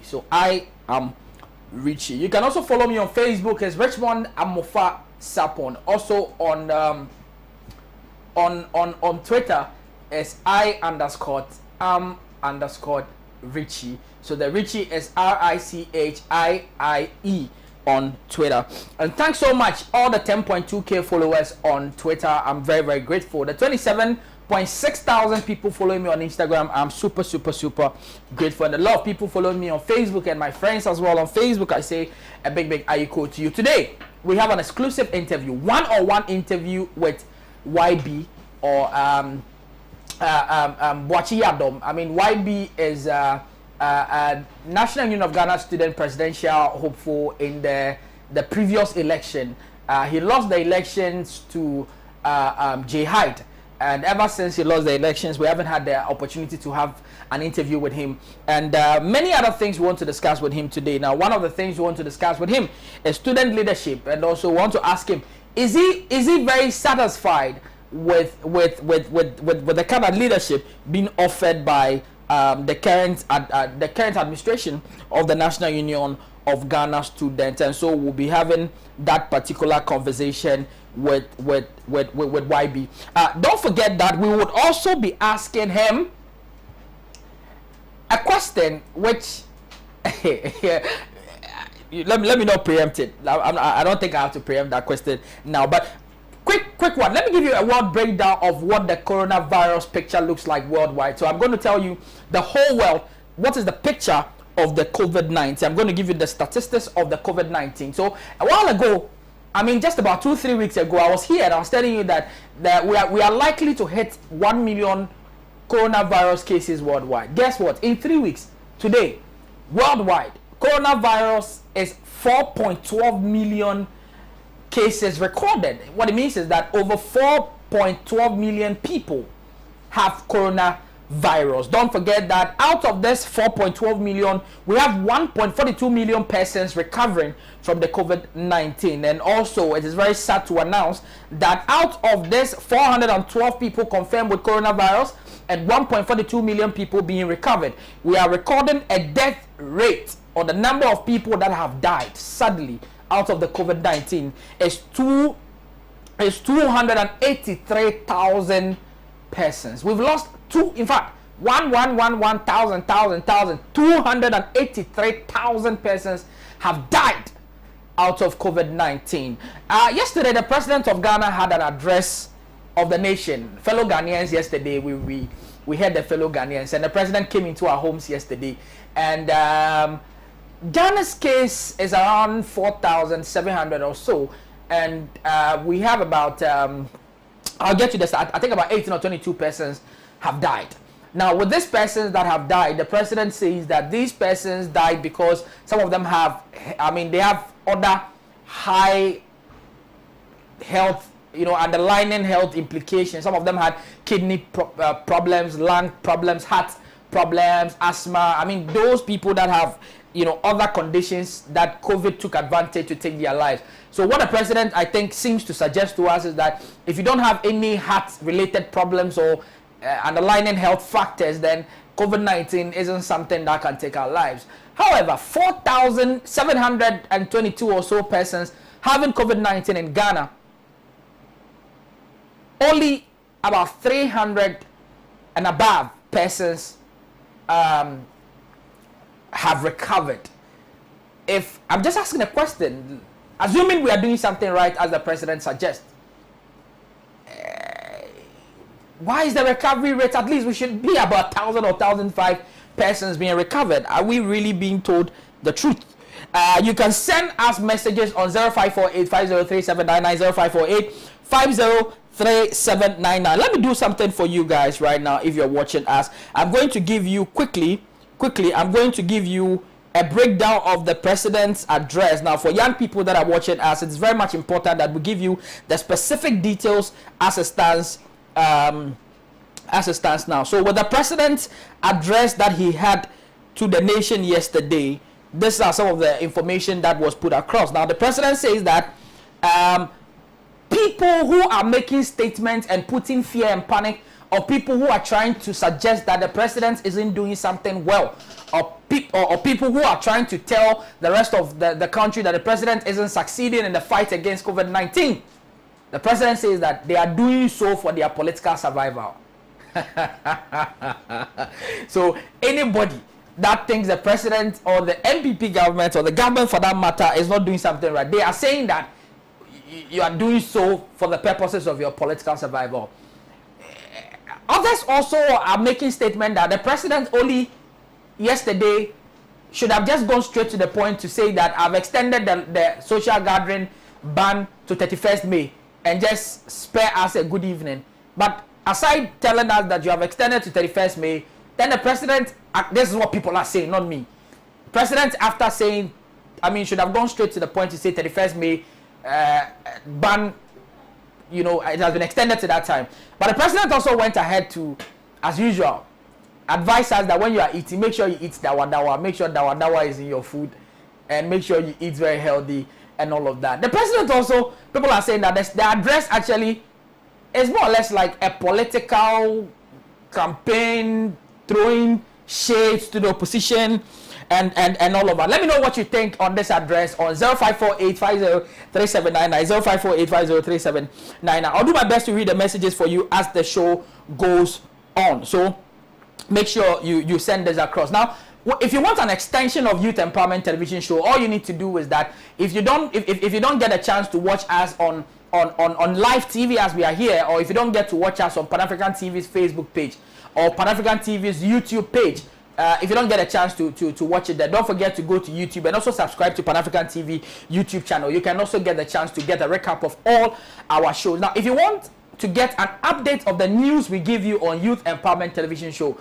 So I am Richie. You can also follow me on Facebook as Richmond Amofa Sarpong. Also on Twitter as I_am_Richie. So the Richie is RICHIIE on Twitter. And thanks so much all the 10.2k followers on Twitter. I'm very, very grateful. The 27.6 thousand people following me on Instagram, I'm super grateful. And a lot of people following me on Facebook, and my friends as well on Facebook. I say a big ayiko to you. Today we have an exclusive interview, one-on-one interview with YB, or Boachi Yadom. I mean, YB is National Union of Ghana student presidential hopeful in the previous election. He lost the elections to J. Hyde, and ever since he lost the elections, we haven't had the opportunity to have an interview with him, and many other things we want to discuss with him today. Now, one of the things we want to discuss with him is student leadership, and also want to ask him, is he very satisfied with the kind of leadership being offered by the current administration of the National Union of Ghana students? And so we'll be having that particular conversation with YB. Don't forget that we would also be asking him a question which let me not preempt it. I don't think I have to preempt that question now, but quick one. Let me give you a world breakdown of what the coronavirus picture looks like worldwide. So I'm going to tell you the whole world, what is the picture of the COVID-19. I'm going to give you the statistics of the COVID-19. So a while ago, I mean just about 2-3 weeks ago, I was here and I was telling you that we are likely to hit 1 million coronavirus cases worldwide. Guess what? In 3 weeks, today, worldwide, coronavirus is 4.12 million cases recorded. What it means is that over 4.12 million people have coronavirus. Don't forget that out of this 4.12 million, we have 1.42 million persons recovering from the COVID-19. And also, it is very sad to announce that out of this 412 people confirmed with coronavirus and 1.42 million people being recovered, we are recording a death rate, or the number of people that have died sadly out of the COVID-19 is 283,000 persons. We've lost 283,000 persons have died out of COVID-19. Yesterday, the president of Ghana had an address of the nation. Fellow Ghanaians, yesterday we heard the fellow Ghanaians, and the president came into our homes yesterday, and Ghana's case is around 4,700 or so, and we have about I'll get you this. I think about 18 or 22 persons have died. Now, with these persons that have died, the president says that these persons died because some of them have, they have other high health, underlying health implications. Some of them had kidney problems, lung problems, heart problems, asthma. Those people that have other conditions that COVID took advantage to take their lives. So what the president, I think, seems to suggest to us is that if you don't have any heart-related problems or underlying health factors, then COVID-19 isn't something that can take our lives. However, 4,722 or so persons having COVID-19 in Ghana, only about 300 and above persons have recovered. If I'm just asking a question, assuming we are doing something right as the president suggests, why is the recovery rate, at least we should be about 1,000 or 1,005 persons being recovered? Are we really being told the truth? You can send us messages on 0548 503799, 0548 503799. Let me do something for you guys right now if you're watching us. I'm going to give you quickly, I'm going to give you a breakdown of the president's address. Now, for young people that are watching us, it's very much important that we give you the specific details as it stands now. So with the president's address that he had to the nation yesterday, these are some of the information that was put across. Now, the president says that people who are making statements and putting fear and panic of people who are trying to suggest that the president isn't doing something well, or people who are trying to tell the rest of the country that the president isn't succeeding in the fight against COVID-19. The president says that they are doing so for their political survival. So anybody that thinks the president or the MPP government or the government for that matter is not doing something right, they are saying that you are doing so for the purposes of your political survival. Others also are making statement that the president only yesterday should have just gone straight to the point to say that I've extended the social gathering ban to 31st May and just spare us a good evening. But aside telling us that you have extended to 31st May, then the president, this is what people are saying, not me. President, after saying, should have gone straight to the point to say 31st May ban, it has been extended to that time. But the president also went ahead to, as usual, advise us that when you are eating, make sure you eat dawa, make sure dawa is in your food, and make sure you eat very healthy and all of that. The president also, people are saying that the address actually is more or less like a political campaign, throwing shades to the opposition and all of that. Let me know what you think on this address on 0548503799, 0548503799. I'll do my best to read the messages for you as the show goes on. So make sure you send this across. Now, if you want an extension of Youth Empowerment Television Show, all you need to do is that if you don't get a chance to watch us on live TV as we are here, or if you don't get to watch us on Pan African TV's Facebook page or Pan African TV's YouTube page, if you don't get a chance to watch it there, don't forget to go to YouTube and also subscribe to Pan African TV YouTube channel. You can also get the chance to get a recap of all our shows. Now, if you want to get an update of the news we give you on Youth Empowerment Television Show,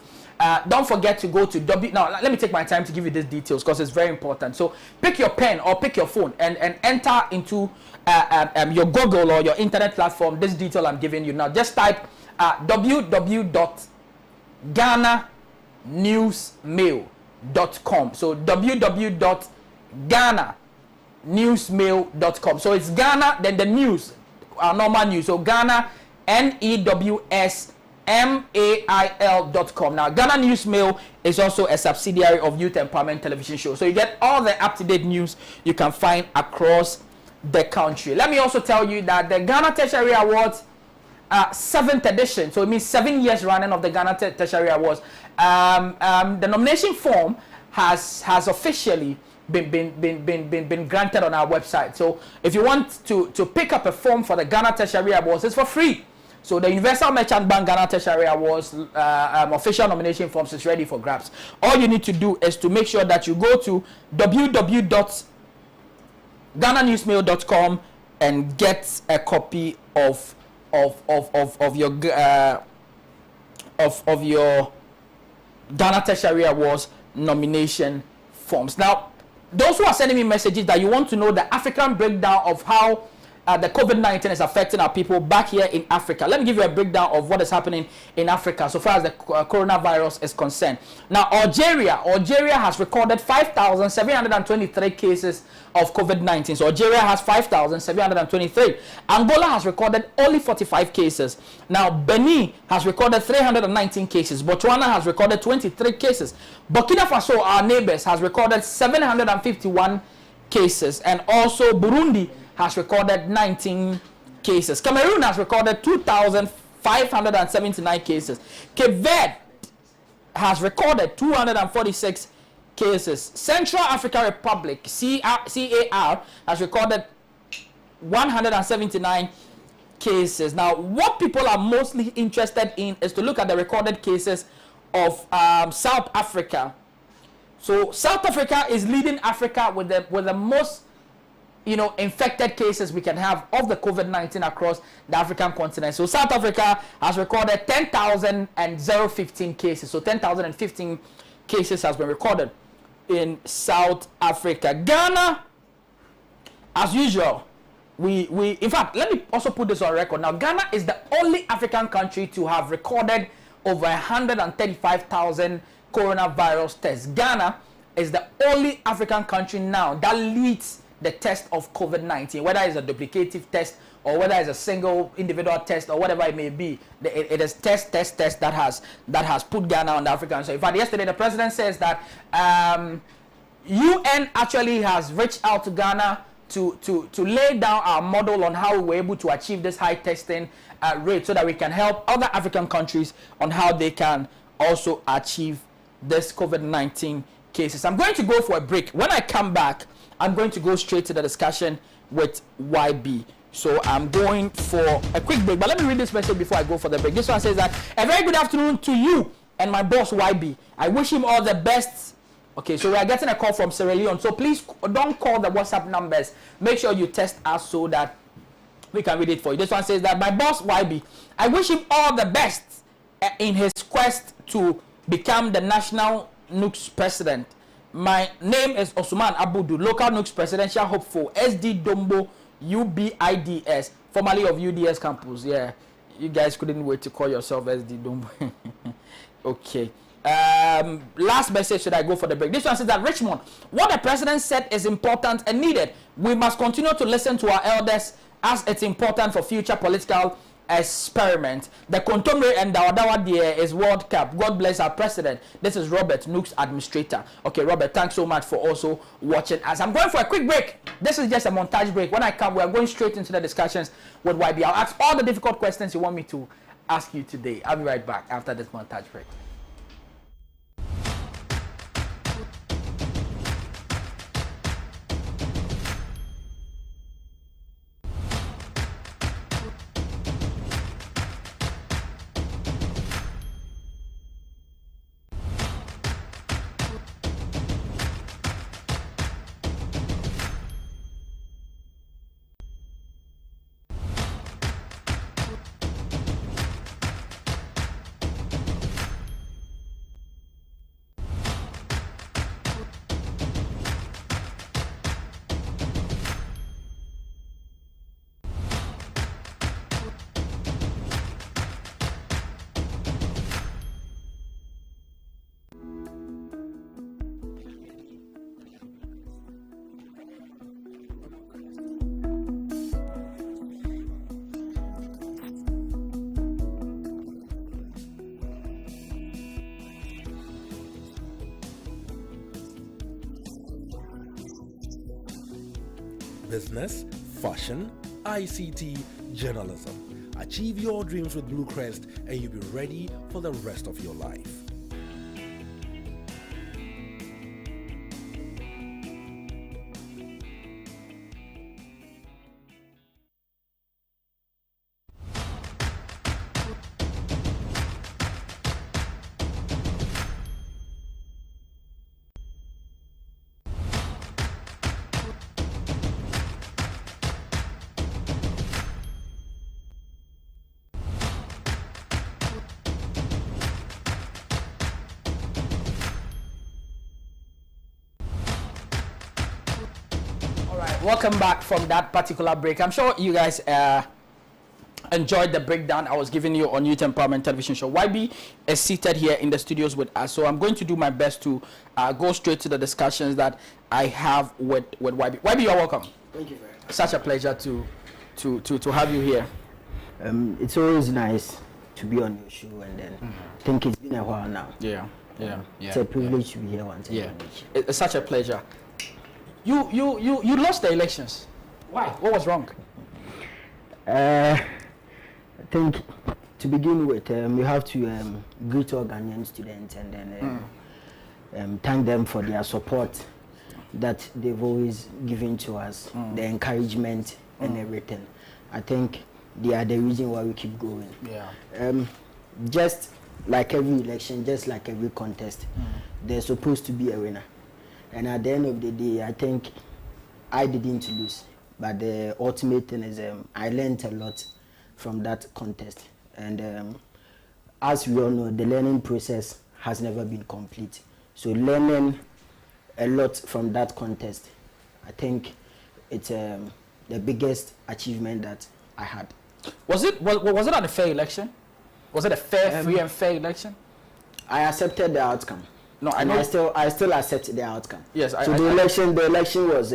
don't forget to go to Now, let me take my time to give you these details because it's very important. So, pick your pen or pick your phone and enter into your Google or your internet platform this detail I'm giving you now. Just type www.ghananewsmail.com. So, www.ghananewsmail.com. So, it's Ghana, then the news, our normal news. So, Ghana, NEWSMAIL.com. Now, Ghana News Mail is also a subsidiary of Youth Empowerment Television Show. So you get all the up-to-date news you can find across the country. Let me also tell you that the Ghana Tertiary Awards 7th edition, so it means 7 years running of the Ghana Tertiary Awards, the nomination form has officially been granted on our website. So if you want to pick up a form for the Ghana Tertiary Awards, it's for free. So the Universal Merchant Bank Ghana Tertiary Awards official nomination forms is ready for grabs. All you need to do is to make sure that you go to www.ghananewsmail.com and get a copy of your Ghana Tertiary Awards nomination forms. Now, those who are sending me messages that you want to know the African breakdown of how the COVID-19 is affecting our people back here in Africa. Let me give you a breakdown of what is happening in Africa so far as the coronavirus is concerned. Now, Algeria has recorded 5,723 cases of COVID-19. So, Algeria has 5,723. Angola has recorded only 45 cases. Now, Benin has recorded 319 cases. Botswana has recorded 23 cases. Burkina Faso, our neighbors, has recorded 751 cases. And also, Burundi has recorded 19 cases. Cameroon has recorded 2,579 cases. Cape Verde has recorded 246 cases. Central African Republic, CAR, has recorded 179 cases. Now, what people are mostly interested in is to look at the recorded cases of South Africa. So, South Africa is leading Africa with the most infected cases we can have of the COVID-19 across the African continent. So South Africa has recorded 10,015 cases. So 10,015 cases has been recorded in South Africa. Ghana, as usual, we in fact, let me also put this on record. Now, Ghana is the only African country to have recorded over 135,000 coronavirus tests. Ghana is the only African country now that leads the test of COVID-19, whether it's a duplicative test or whether it's a single individual test or whatever it may be. It is test that has put Ghana on the African. So in fact, yesterday the president says that UN actually has reached out to Ghana to lay down our model on how we were able to achieve this high testing rate, so that we can help other African countries on how they can also achieve this COVID-19 cases. I'm going to go for a break. When I come back, I'm going to go straight to the discussion with YB. So I'm going for a quick break, but let me read this message before I go for the break. This one says that, a very good afternoon to you and my boss YB. I wish him all the best. Okay, so we are getting a call from Sierra Leone, so please don't call the WhatsApp numbers. Make sure you test us so that we can read it for you. This one says that, my boss YB, I wish him all the best in his quest to become the national NUCS president. My name is Osman Abudu, local NUCS presidential hopeful, SD Dombo UBIDS, formerly of UDS campus. Yeah, you guys couldn't wait to call yourself SD Dombo. Okay. Last message, should I go for the break? This one says that, Richmond, what the president said is important and needed. We must continue to listen to our elders, as it's important for future political experiment. The Kontomre and Dawadawa there is World Cup. God bless our president. This is Robert, NUCS administrator. Okay, Robert, thanks so much for also watching us. I'm going for a quick break. This is just a montage break. When I come, we are going straight into the discussions with YB. I'll ask all the difficult questions you want me to ask you today. I'll be right back after this montage break. Business, fashion, ICT, journalism. Achieve your dreams with Blue Crest and you'll be ready for the rest of your life. Welcome back from that particular break. I'm sure you guys enjoyed the breakdown I was giving you on Youth Empowerment Television Show. YB is seated here in the studios with us, so I'm going to do my best to go straight to the discussions that I have with YB. YB, you're welcome. Thank you very much. Such a pleasure to have you here. It's always nice to be on your show, and then I think it's been a while now. Yeah. It's a privilege to be here once again. Yeah, it's such a pleasure. You lost the elections. Why? What was wrong? I think to begin with, we have to greet all Ghanaian students and then thank them for their support that they've always given to us, the encouragement and everything. I think they are the reason why we keep going. Yeah. Just like every election, just like every contest, there's supposed to be a winner. And at the end of the day, I think I didn't lose. But the ultimate thing is I learned a lot from that contest. And as we all know, the learning process has never been complete. So learning a lot from that contest, I think it's the biggest achievement that I had. Was it a fair election? Was it a fair, free and fair election? I accepted the outcome. No, I still accept the outcome. Yes, the election was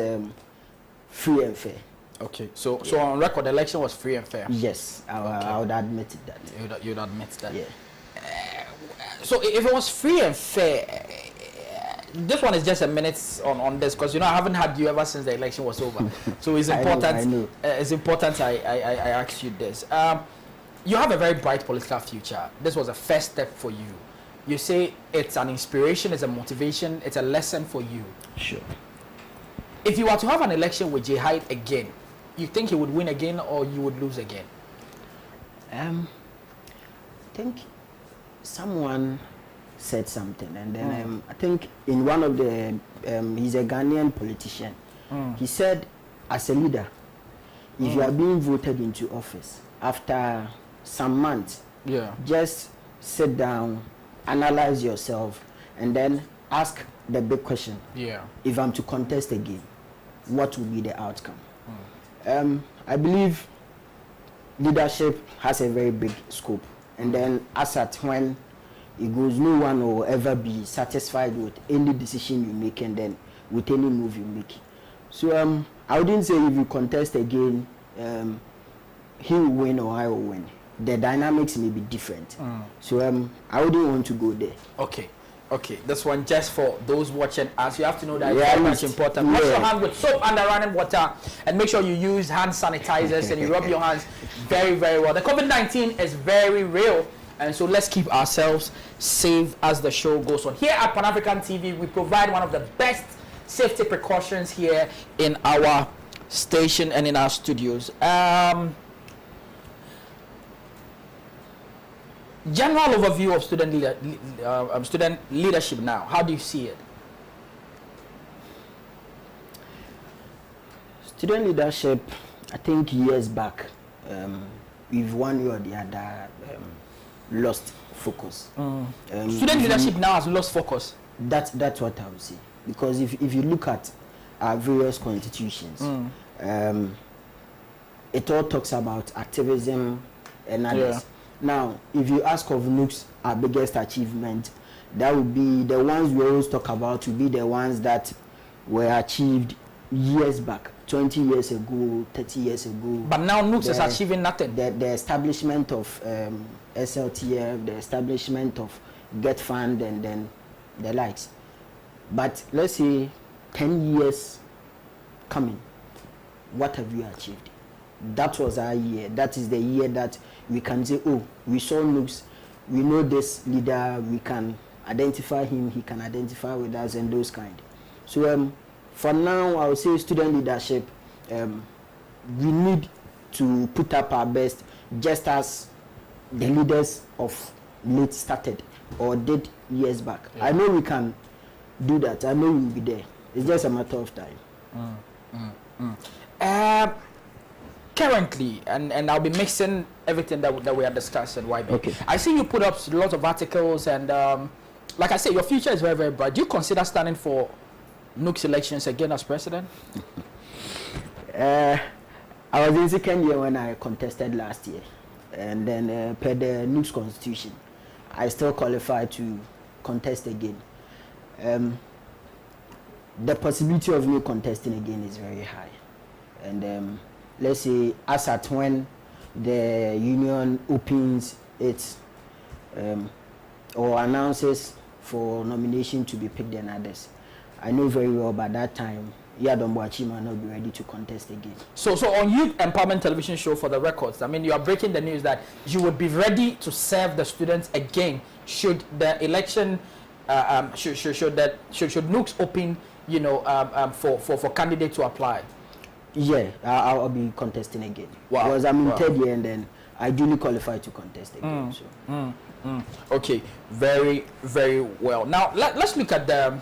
free and fair. Okay, so on record, the election was free and fair. Yes, I would admit that. You'd admit that. Yeah. So if it was free and fair, this one is just a minute on this, because I haven't had you ever since the election was over. So it's important. I know. It's important. I asked you this. You have a very bright political future. This was a first step for you. You say it's an inspiration, it's a motivation, it's a lesson for you. Sure. If you were to have an election with Jay Hyde again, you think he would win again or you would lose again? I think someone said something, and then I think in one of the he's a Ghanaian politician. He said, as a leader, if you are being voted into office after some months, just sit down, analyze yourself, and then ask the big question. If I'm to contest again, what will be the outcome? I believe leadership has a very big scope, and then as at when it goes, no one will ever be satisfied with any decision you make, and then with any move you make. So I wouldn't say if you contest again, he will win or I will win. The dynamics may be different. So I wouldn't want to go there. Okay, this one just for those watching us. You have to know that it's very much important. Wash your hands with soap and running water, and make sure you use hand sanitizers and you rub your hands very, very well. The COVID-19 is very real, and so let's keep ourselves safe as the show goes on. Here at Pan African TV, we provide one of the best safety precautions here in our station and in our studios. General overview of student leadership now. How do you see it? Student leadership, I think years back, we've one way or the other lost focus. Student leadership now has lost focus. That's what I would say. Because if you look at our various constitutions, it all talks about activism and others. Now, if you ask of NUC's our biggest achievement, that would be the ones we always talk about, would be the ones that were achieved years back, 20 years ago, 30 years ago. But now NUC's is achieving nothing. The establishment of SLTF, the establishment of Get Fund, and then the likes. But let's say 10 years coming, what have you achieved? That was our year. That is the year that we can say, oh, we saw NUC's, we know this leader, we can identify him, he can identify with us, and those kind. So for now, I would say student leadership, we need to put up our best, just as the leaders of late started or did years back. I know we can do that. I know we'll be there. It's just a matter of time. Currently, and I'll be mixing everything that we are discussing. YB. Okay. I see you put up lots of articles, and like I say, your future is very, very bright. Do you consider standing for NUC's elections again as president? I was in second year when I contested last year, and then per the NUC's constitution, I still qualify to contest again. The possibility of me contesting again is very high, and let's say as at when the union opens its or announces for nomination to be picked and others, I know very well by that time Yadom Boachi might not be ready to contest again. So on Youth Empowerment Television Show, for the records, I mean, you are breaking the news that you would be ready to serve the students again should the election should NUC's open, for candidates to apply. Yeah, I'll be contesting again. Wow. Because I'm in third year, and then I duly qualify to contest again. Okay, very, very well. Now let's look at the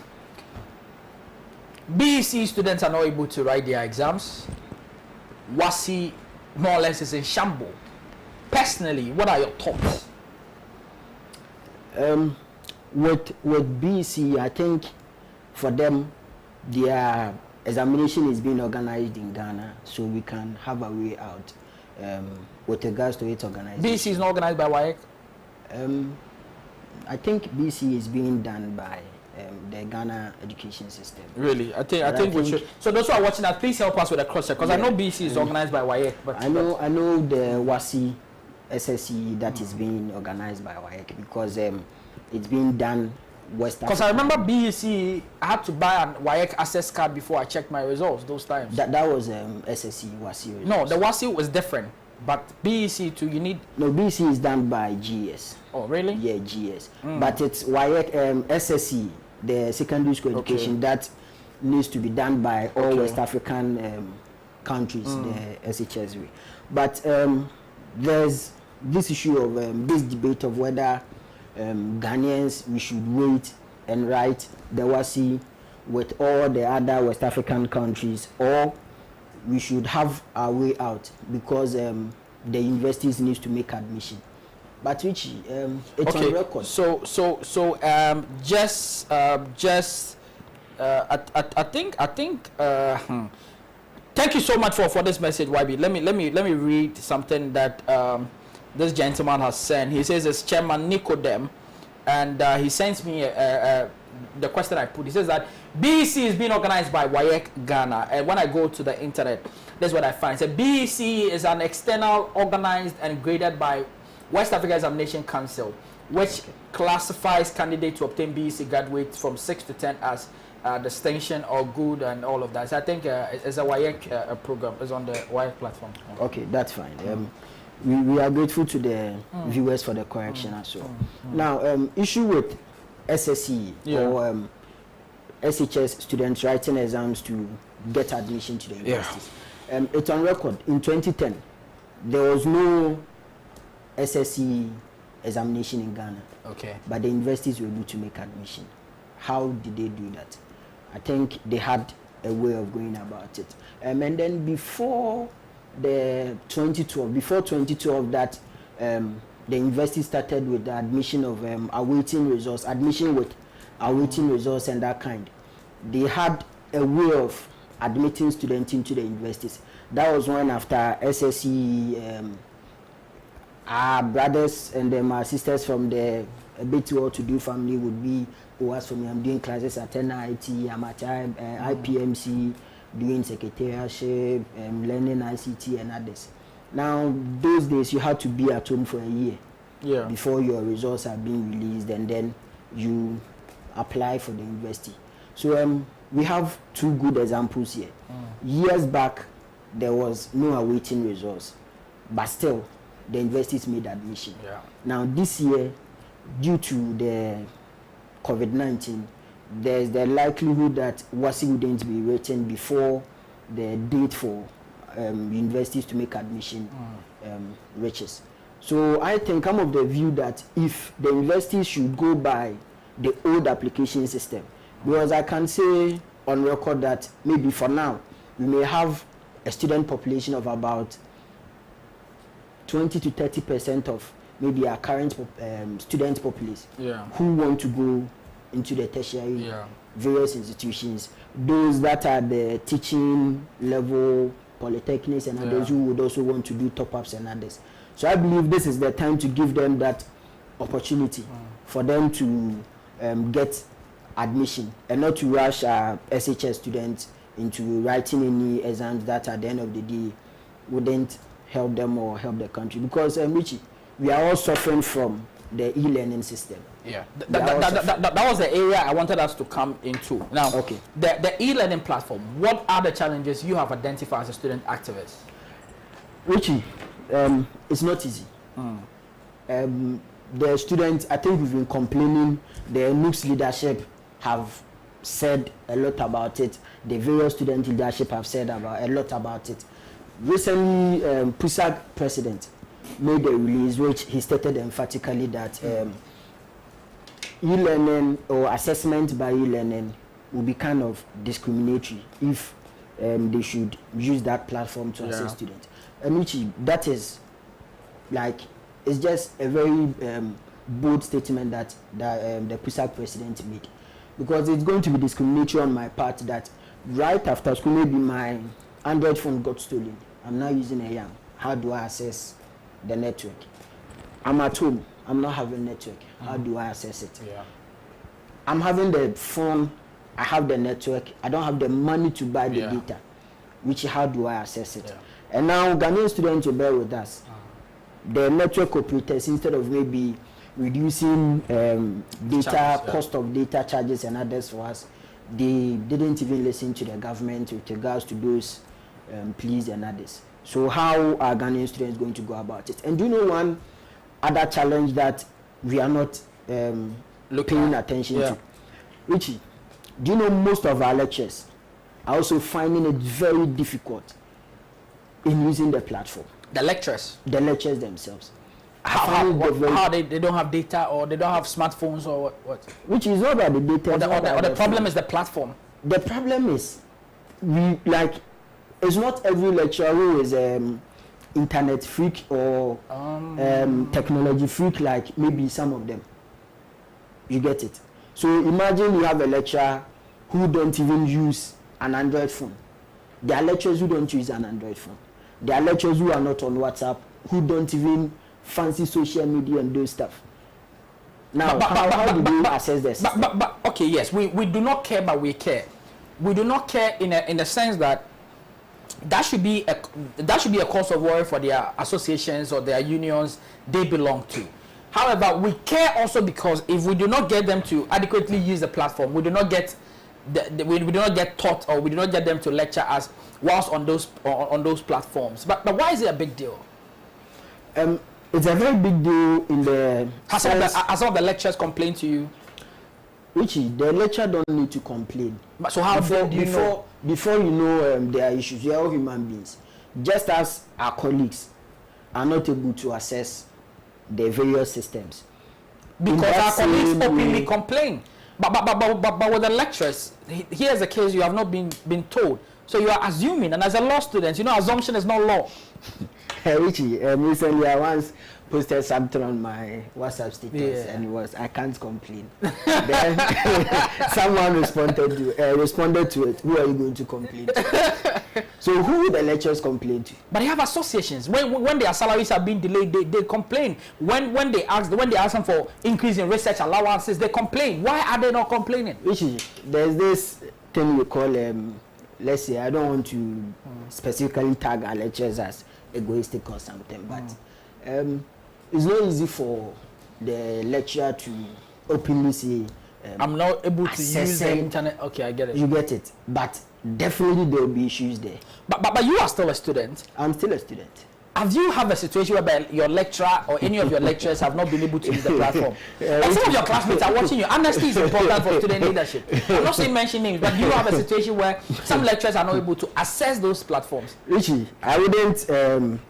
BEC students are not able to write their exams. WASI more or less is in shambles. Personally, what are your thoughts? With BEC, I think for them, their examination is being organized in Ghana, so we can have a way out with regards to its organization. BEC is not organized by WAEC? I think BEC is being done by the Ghana education system. Really, I think we should. So those who are watching that, please help us with a cross check, because I know BC is organized by WAEC, but I know the WASI SSE that is being organized by WAEC, because it's being done West Africa. Because I remember BEC, I had to buy a WAEC access card before I checked my results those times. That was SSE WASI results. No, the WASI was different, but BEC too, you need. No, BEC is done by GS. Oh, really? Yeah, GS. But it's WAEC SSE, the secondary school education, that needs to be done by all West African countries, the SHSW. But there's this issue of this debate of whether Ghanaians, we should wait and write the WASI with all the other West African countries, or we should have our way out, because the universities need to make admission. But Richie, it's on record. Thank you so much for this message, YB. Let me read something that this gentleman has sent. He says it's Chairman Nicodem, and he sends me the question I put. He says that BEC is being organized by WAEC Ghana, and when I go to the internet, that's what I find. So BEC is an external, organized and graded by West Africa Examination Council, which classifies candidates to obtain BEC graduates from 6 to 10 as distinction or good and all of that. So I think it's a WAEC program. It's on the WAEC platform. Okay, that's fine. We are grateful to the viewers for the correction as well. Now, issue with SSE or SHS students writing exams to get admission to the universities. It's on record. In 2010, there was no SSE examination in Ghana. Okay. But the universities were able to make admission. How did they do that? I think they had a way of going about it. And then before 2012, that the university started with the admission of awaiting results, admission with awaiting results and that kind. They had a way of admitting students into the universities. That was one after SSE. Our brothers and my sisters from the a bit too well-to-do family would be, who asked for me, I'm doing classes at NIT, I'm at IPMC, doing secretariatship, learning ICT and others. Now, those days you had to be at home for a year before your results are being released, and then you apply for the university. So we have two good examples here. Years back, there was no awaiting results, but still, the universities made admission. Now this year, due to the COVID-19, there's the likelihood that WASI wouldn't be written before the date for universities to make admission reaches. So I think I'm of the view that if the universities should go by the old application system, because I can say on record that maybe for now, we may have a student population of about 20 to 30% of maybe our current student populace who want to go into the tertiary various institutions. Those that are the teaching level, polytechnics and others who would also want to do top-ups and others. So I believe this is the time to give them that opportunity for them to get admission and not to rush SHS students into writing any exams that at the end of the day wouldn't help them or help the country, because Richie, we are all suffering from the e-learning system. That was the area I wanted us to come into. Now, the e-learning platform, what are the challenges you have identified as a student activist? Richie, it's not easy. The students, I think we've been complaining, the NUCS leadership have said a lot about it. The various student leadership have said a lot about it. Recently, PUSAG president made a release which he stated emphatically that e-learning or assessment by e-learning will be kind of discriminatory if they should use that platform to assess students. And that is like, it's just a very bold statement that the PUSAG president made, because it's going to be discriminatory on my part that right after school, maybe my Android phone got stolen. I'm now using a YAM. How do I access the network? I'm at home. I'm not having network. How do I access it? I'm having the phone, I have the network, I don't have the money to buy the data. Which, how do I access it? And now Ghanaian students will bear with us. The network operators, instead of maybe reducing data charges, cost of data charges and others for us, they didn't even listen to the government with regards to those pleas and others. So how are Ghanaian students going to go about it? And do you know one other challenge that we are not paying attention to? Richie, do you know most of our lectures are also finding it very difficult in using the platform? The lecturers? The lectures themselves. How they don't have data, or they don't have smartphones, or what? Which is not about the data. Or the problem is the platform. The problem is, it's not every lecturer who is internet freak or technology freak like maybe some of them. You get it? So imagine you have a lecturer who don't even use an Android phone. There are lecturers who don't use an Android phone. There are lecturers who are not on WhatsApp, who don't even fancy social media and those stuff. Now, how do we assess this? But okay, yes, we do not care, but we care. We do not care in the sense that should be a cause of worry for their associations or their unions they belong to. However, we care also because if we do not get them to adequately use the platform, we do not get we do not get taught, or we do not get them to lecture us whilst on those platforms. But why is it a big deal? It's a very big deal in the Has some of the lecturers complained to you? Richie, the lecturer don't need to complain. But so how do you know? Before you know their issues, we are all human beings. Just as our colleagues are not able to assess the various systems. Because our colleagues openly complain. But with the lecturers, here's the case you have not been told. So you are assuming, and as a law student, you know assumption is not law. Richie, recently I once posted something on my WhatsApp status, and it was, I can't complain. Then someone responded to it. Who are you going to complain to? So who would the lecturers complain to? But they have associations. When their salaries are being delayed, they complain. When they ask them for increase in research allowances, they complain. Why are they not complaining? Richie, there's this thing we call let's say, I don't want to specifically tag our lecturers as egoistic or something, but it's not easy for the lecturer to openly say I'm not able to use the internet. Okay, I get it. You get it, but definitely there will be issues there. But you are still a student. I'm still a student. Have you have a situation whereby your lecturer or any of your lecturers have not been able to use the platform? And some of your classmates are watching you. Honesty is important for student leadership. I'm not saying mention names, but do you have a situation where some lecturers are not able to access those platforms? Richie, I wouldn't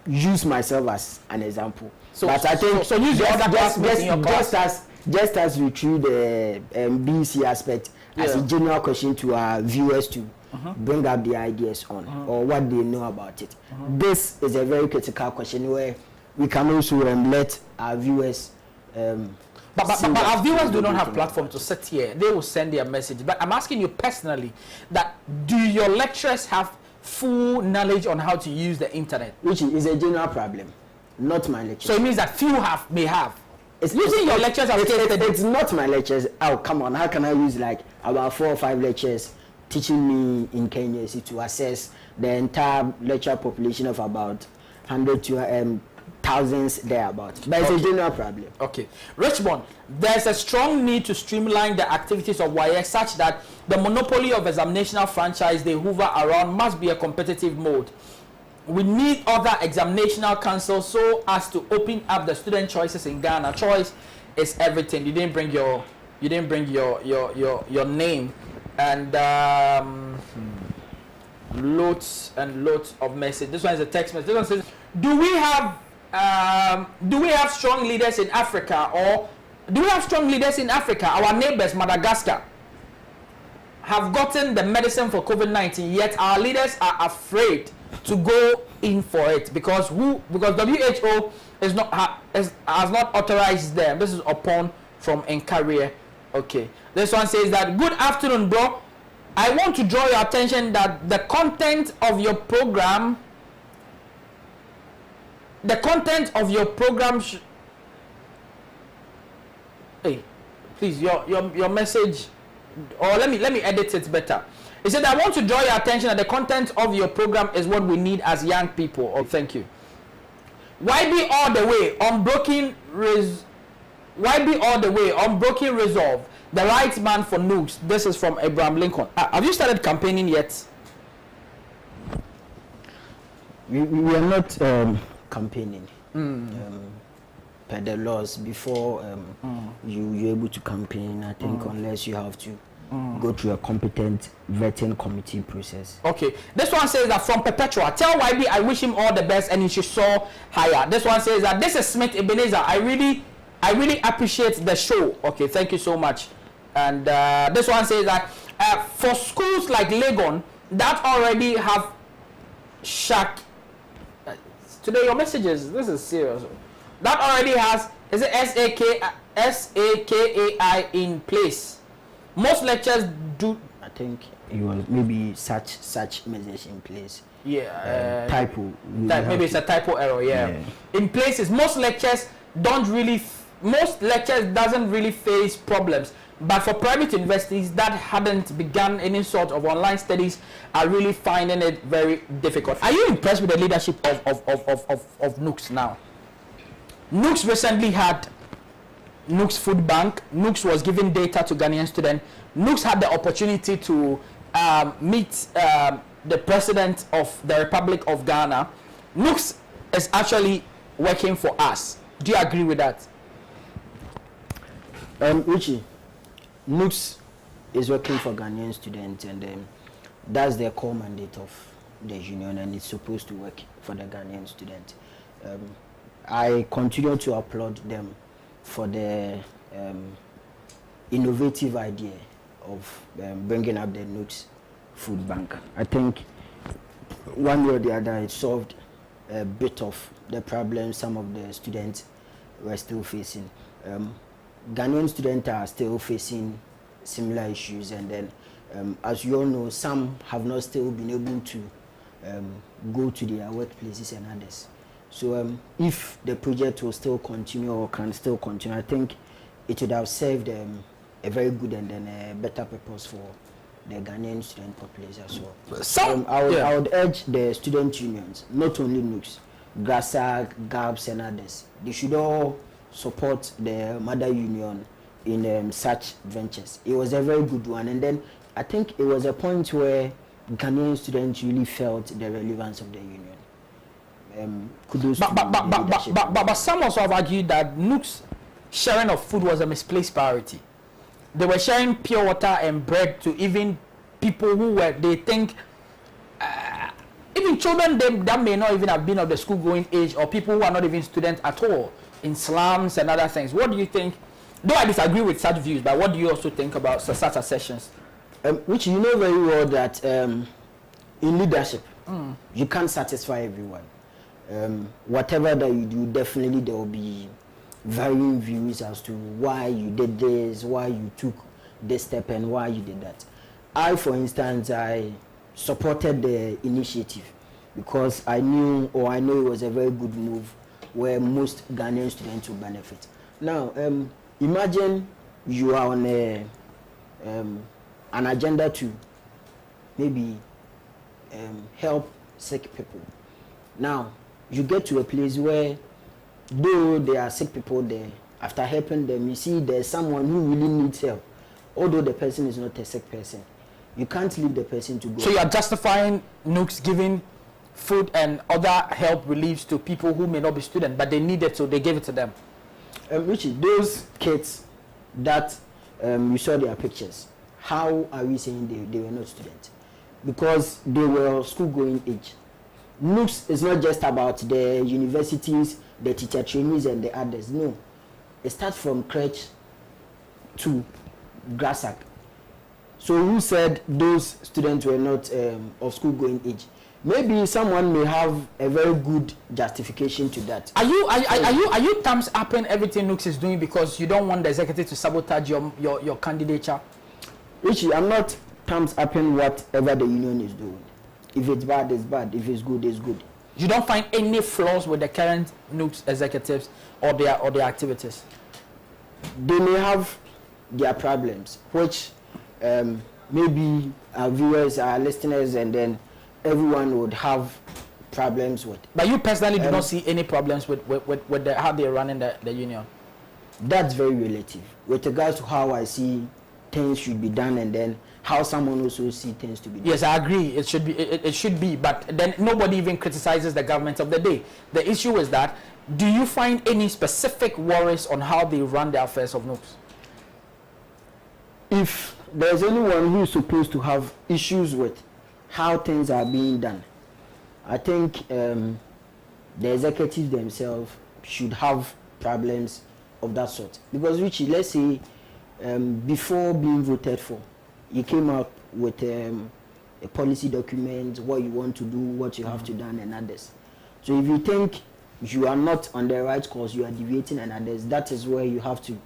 use myself as an example. But I think so use your other classmates in your class. Just as we treat the BC aspect as a general question to our viewers to bring up the ideas on or what they know about it. This is a very critical question where we can also let our viewers but our viewers do not have platform to sit here. They will send their message. But I'm asking you personally, that do your lecturers have full knowledge on how to use the internet? Which is a general problem, not my lecturers. So it means that few may have. Using your lectures as it's not my lectures. Oh, come on. How can I use like about 4 or 5 lectures teaching me in Kenya to assess the entire lecture population of about 100 to thousands thereabout? But it's a general problem. Okay. Richmond, there's a strong need to streamline the activities of YX such that the monopoly of examinational franchise they hoover around must be a competitive mode. We need other examinational councils so as to open up the student choices in Ghana. Choice is everything. You didn't bring your name, and loads and loads of messages. This one is a text message. This one says, do we have strong leaders in Africa, or do we have strong leaders in Africa? Our neighbors, Madagascar, have gotten the medicine for COVID-19, yet our leaders are afraid to go in for it because WHO has not authorized them. This is upon from Encaria. Okay, this one says that, good afternoon, bro. I want to draw your attention that the content of your program please please, your message, or let me edit it better. He said, I want to draw your attention that the content of your program is what we need as young people. Oh, thank you. YB all the way, YB all the way, unbroken resolve, the right man for nukes. This is from Abraham Lincoln. Have you started campaigning yet? We are not campaigning. Per the laws, before you're able to campaign, I think unless you have to go through a competent vetting committee process. Okay, this one says that from Perpetua, tell YB I wish him all the best and he should soar higher. This one says that this is Smith Ebenezer. I really appreciate the show. Okay, thank you so much. And this one says that for schools like Legon that already have today your messages, this is serious, that already has, is it SAKAI in place. Most lectures do. I think you will maybe such message in place. Yeah. Typo. Maybe it's a typo error. Yeah. In places, most lectures doesn't really face problems. But for private universities that hadn't begun any sort of online studies are really finding it very difficult. Are you impressed with the leadership of Nooks now? Nooks recently had Nooks Food Bank. Nooks was giving data to Ghanaian students. Nooks had the opportunity to meet the president of the Republic of Ghana. Nooks is actually working for us. Do you agree with that? Richie, Nooks is working for Ghanaian students, and that's the core mandate of the union, and it's supposed to work for the Ghanaian students. I continue to applaud them for the innovative idea of bringing up the Nooks Food Bank. I think one way or the other it solved a bit of the problem some of the students were still facing. Ghanaian students are still facing similar issues, and then as you all know, some have not still been able to go to their workplaces and others. So if the project will still continue or can still continue, I think it would have served a very good and then a better purpose for the Ghanaian student population as well. I would urge the student unions, not only Nooks, GRASAG, GAPS and others, they should all support the mother union in such ventures. It was a very good one, and then I think it was a point where Ghanaian students really felt the relevance of the union. Kudos but some also have argued that Nooks sharing of food was a misplaced priority. They were sharing pure water and bread to even people who were, they think, even children that may not even have been of the school going age, or people who are not even students at all, in slums and other things. What do you think? Though I disagree with such views, but what do you also think about such assertions? Which you know very well that in leadership, you can't satisfy everyone. Whatever that you do, definitely there will be varying views as to why you did this, why you took this step, and why you did that. I, for instance, I supported the initiative because I know it was a very good move where most Ghanaian students will benefit. Now, imagine you are on an agenda to maybe help sick people. Now, you get to a place where, though there are sick people there, after helping them, you see there's someone who really needs help, although the person is not a sick person. You can't leave the person to go. So you are justifying Nooks giving food and other help reliefs to people who may not be students, but they need it, so they gave it to them. Richie, those kids that you saw their pictures, how are we saying they were not students? Because they were school-going age. Nooks is not just about the universities, the teacher trainees and the others. No. It starts from crèche to GRASAG. So who said those students were not of school-going age? Maybe someone may have a very good justification to that. Are you thumbs upping everything Nooks is doing because you don't want the executive to sabotage your candidature? Richie, I'm not thumbs upping whatever the union is doing. If it's bad, it's bad. If it's good, it's good. You don't find any flaws with the current Nooks executives or their activities? They may have their problems, which maybe our viewers, our listeners, and then everyone would have problems with. But you personally do not see any problems with how they're running the union? That's very relative. With regards to how I see things should be done, and then how someone also see things to be done. Yes, I agree. It should be. It should be. But then nobody even criticizes the government of the day. The issue is that, do you find any specific worries on how they run the affairs of Nooks? If there's anyone who is supposed to have issues with how things are being done, I think the executives themselves should have problems of that sort. Because Richie, let's say before being voted for, you came up with a policy document, what you want to do, what you have to do, and others. So if you think you are not on the right course, you are deviating and others, that is where you have to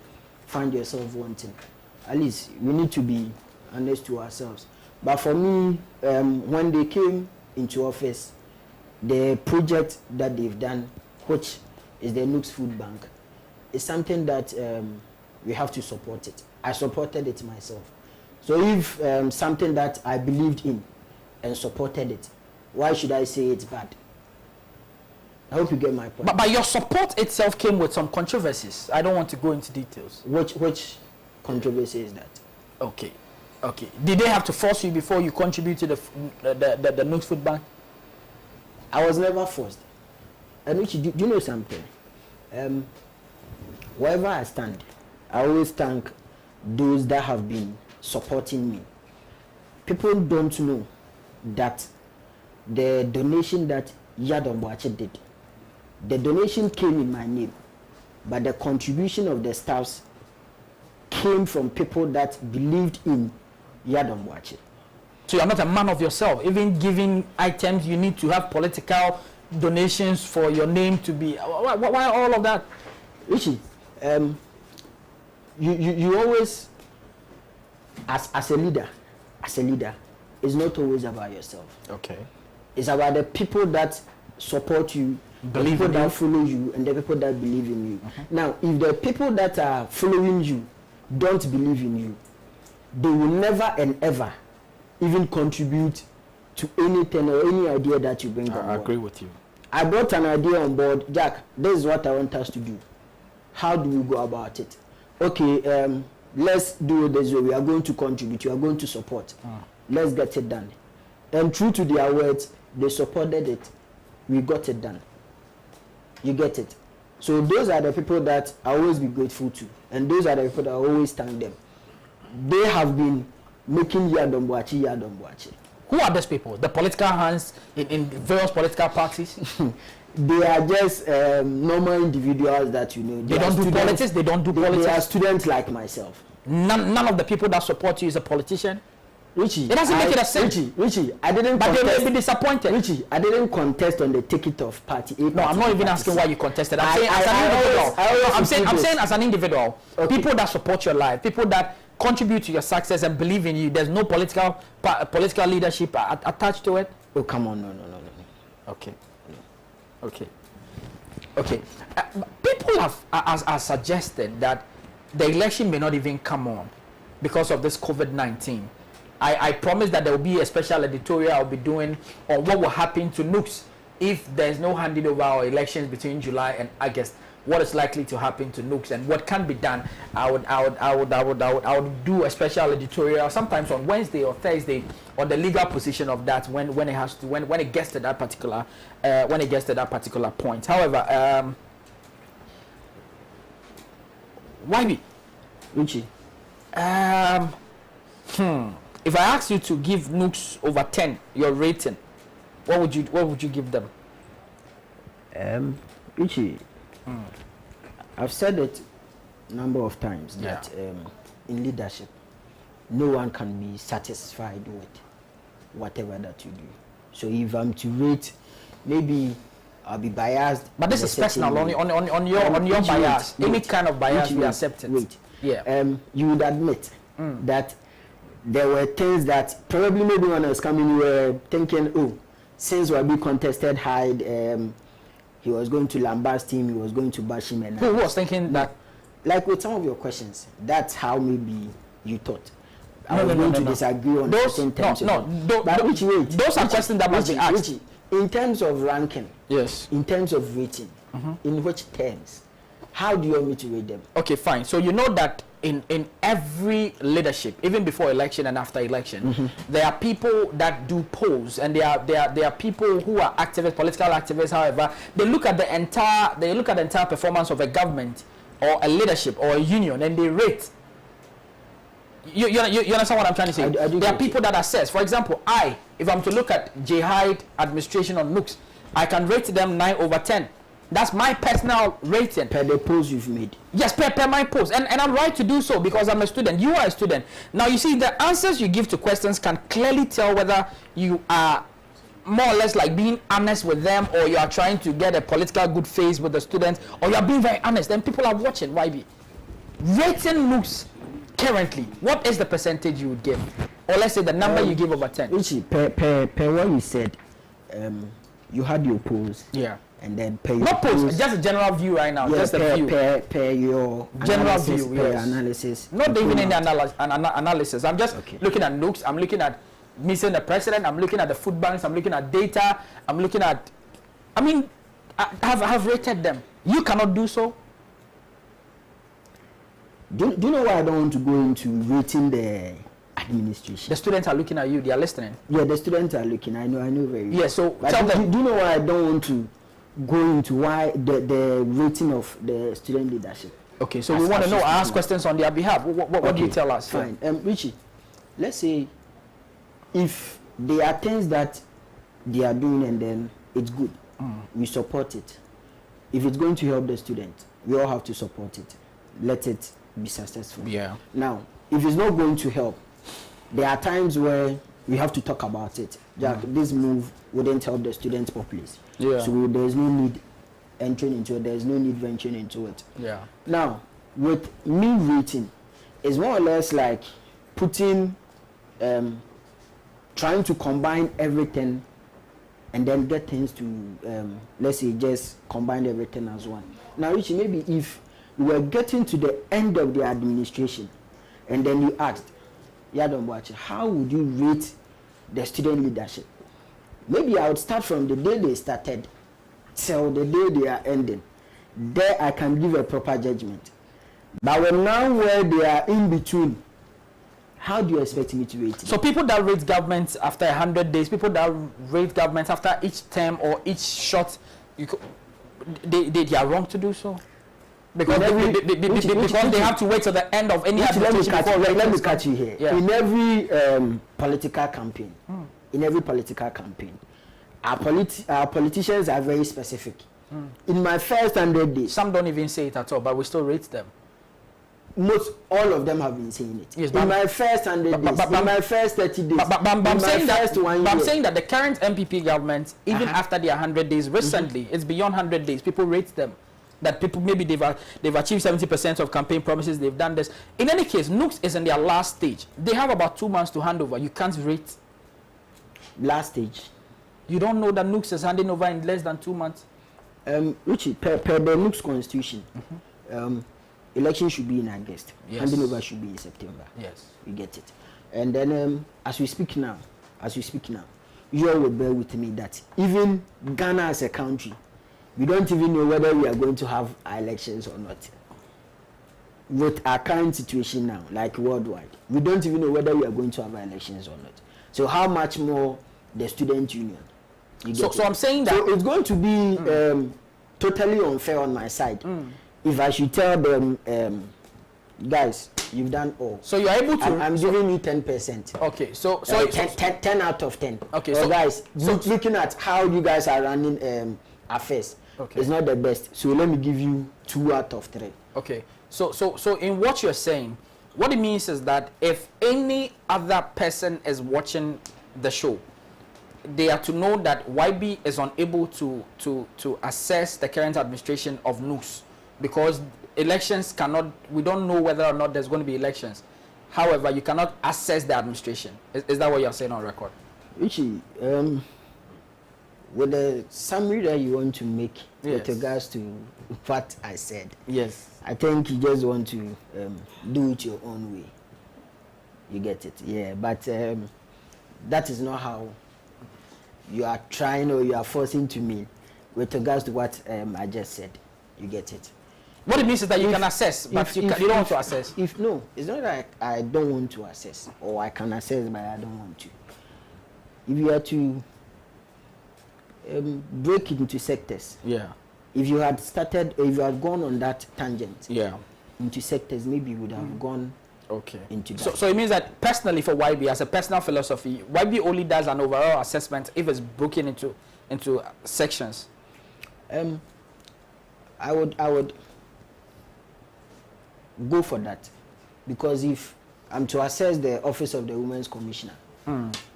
find yourself wanting. At least we need to be honest to ourselves. But for me, when they came into office, the project that they've done, which is the Nooks Food Bank, is something that we have to support it. I supported it myself. So if something that I believed in and supported it, why should I say it's bad? I hope you get my point. But your support itself came with some controversies. I don't want to go into details. Which controversy is that? Okay. Did they have to force you before you contribute to the Nooks Food Bank? I was never forced. And Richie, do you know something? Wherever I stand, I always thank those that have been supporting me. People don't know that the donation that Yadon Boache did, the donation came in my name, but the contribution of the staffs came from people that believed in Yadon Boache. So you're not a man of yourself. Even giving items, you need to have political donations for your name to be. Why all of that? Richie, you always, as a leader, it's not always about yourself. Okay. It's about the people that support you, the people that follow you, and the people that believe in you. Now, if the people that are following you don't believe in you, they will never and ever even contribute to anything or any idea that you bring on board. I agree with you. I brought an idea on board. Jack, this is what I want us to do. How do we go about it? Okay, let's do it this way. We are going to contribute. You are going to support. Let's get it done. And true to their words, they supported it. We got it done. You get it? So those are the people that I always be grateful to. And those are the people that I always thank them. They have been making Yadon Boache. Who are those people? The political hands in various political parties? They are just normal individuals that you know. They don't do politics? They don't do politics? They are students like myself. None of the people that support you is a politician? Richie, it doesn't make it a sense. Richie, I didn't. But they may be disappointed. Richie, I didn't contest on the ticket of party A. No, I'm not even asking why you contested. I'm saying as an individual. I'm saying as an individual. Okay. People that support your life, people that contribute to your success and believe in you. There's no political leadership attached to it. Oh, come on, no. Okay. People have suggested that the election may not even come on because of this COVID-19. I promise that there will be a special editorial I'll be doing on what will happen to Nooks if there's no handing over our elections between July and August. What is likely to happen to Nooks and what can be done. I would do a special editorial sometimes on Wednesday or Thursday on the legal position of that when it gets to that particular point. However, why me? Richie. If I ask you to give Nooks over 10 your rating, what would you give them? Richie, I've said it a number of times that in leadership, no one can be satisfied with whatever that you do. So if I'm to rate, maybe I'll be biased. But this is personal on your bias. Any kind of bias we accept it. You would admit that there were things that probably maybe when I was coming, you were thinking, oh, since Wabi contested Hyde, he was going to lambast him, he was going to bash him. And who was thinking that? like with some of your questions, that's how maybe you thought. I was going to disagree on certain terms. But those are questions that must be asked. In terms of ranking, yes. In terms of rating, in which terms? How do you want me to rate them? Okay, fine. So you know that in every leadership, even before election and after election, there are people that do polls, and there are people who are activists, political activists. However, they look at the entire performance of a government or a leadership or a union, and they rate. You understand what I'm trying to say? There are people that assess. For example, if I'm to look at Jihad administration on NUCS, I can rate them 9 over 10. That's my personal rating. Per the polls you've made. Yes, per my post. And I'm right to do so because I'm a student. You are a student. Now, you see, the answers you give to questions can clearly tell whether you are more or less like being honest with them, or you are trying to get a political good face with the students, or you are being very honest. Then people are watching. YB. Rating NUCS currently, what is the percentage you would give? Or let's say the number you give over 10. Richie, per what you said, you had your polls. Yeah. And then pay your not polls, just a general view right now. Yes, just a view. Per your general analysis, view, yes. Analysis. Not even in the analysis. I'm just looking at NUCS. I'm looking at missing the president. I'm looking at the food banks. I'm looking at data. I'm looking at. I mean, I have rated them. You cannot do so. Do you know why I don't want to go into rating the administration? The students are looking at you. They are listening. Yeah, the students are looking. I know very well. Yeah, so but tell them. Do you know why I don't want to go into why the rating of the student leadership? Okay, so we want to know. I ask questions on their behalf. What do you tell us? Fine. Richie, let's say if there are things that they are doing and then it's good, we support it. If it's going to help the student, we all have to support it. Let it be successful. Yeah. Now, if it's not going to help, there are times where we have to talk about it. Jack, this move wouldn't help the students' populace. Yeah. So there's no need entering into it. There's no need venturing into it. Yeah. Now, with me rating, it's more or less like putting, trying to combine everything and then get things to, let's say, just combine everything as one. Now, Richie, maybe if we were getting to the end of the administration and then you asked, Yadon, how would you rate the student leadership? Maybe I would start from the day they started till the day they are ending. There I can give a proper judgment. But when now where they are in between, how do you expect me to rate it? So people that rate governments after 100 days, people that rate governments after each term or each shot, they are wrong to do so? Because they have to wait till the end of any administration. Let me catch you here. Yeah. In every political campaign, our politicians are very specific. In my first 100 days, some don't even say it at all, but we still rate them. Most all of them have been saying it. Yes, in my first 100 days, in my first 30 days, I'm saying that the current MPP government, even after their 100 days, recently, it's beyond 100 days, people rate them. That people, maybe they've achieved 70% of campaign promises, they've done this. In any case, NUCS is in their last stage. They have about 2 months to hand over. You can't rate. Last stage. You don't know that NUCS is handing over in less than 2 months? Richie, per the NUCS constitution, election should be in August. Yes. Handing over should be in September. Yes. You get it. And then as we speak now, you all will bear with me that even Ghana as a country, we don't even know whether we are going to have elections or not. With our current situation now, like worldwide, we don't even know whether we are going to have elections or not. So how much more the student union? So I'm saying that... So it's going to be totally unfair on my side if I should tell them, guys, you've done all. So you're able to... I'm giving you 10%. Okay, so 10 out of 10. Okay, so guys, looking at how you guys are running affairs, it's not the best. So let me give you 2 out of 3. Okay. So in what you're saying, what it means is that if any other person is watching the show, they are to know that YB is unable to assess the current administration of NUCS because elections cannot, we don't know whether or not there's going to be elections. However, you cannot assess the administration. Is that what you're saying on record? Richie, with the summary that you want to make with Yes. regards to what I said, Yes. I think you just want to do it your own way. You get it, yeah. But that is not how you are trying or you are forcing to me with regards to what I just said. You get it. What it means is that you can assess, but you don't want to assess. If no, it's not like I don't want to assess, or I can assess, but I don't want to. If you are to break it into sectors, Yeah. if you had started, if you had gone on that tangent Yeah. into sectors, maybe you would have gone Okay. into that. So it means that personally for YB, as a personal philosophy, YB only does an overall assessment if it's broken into sections. I would go for that, because if I'm to assess the office of the Women's Commissioner,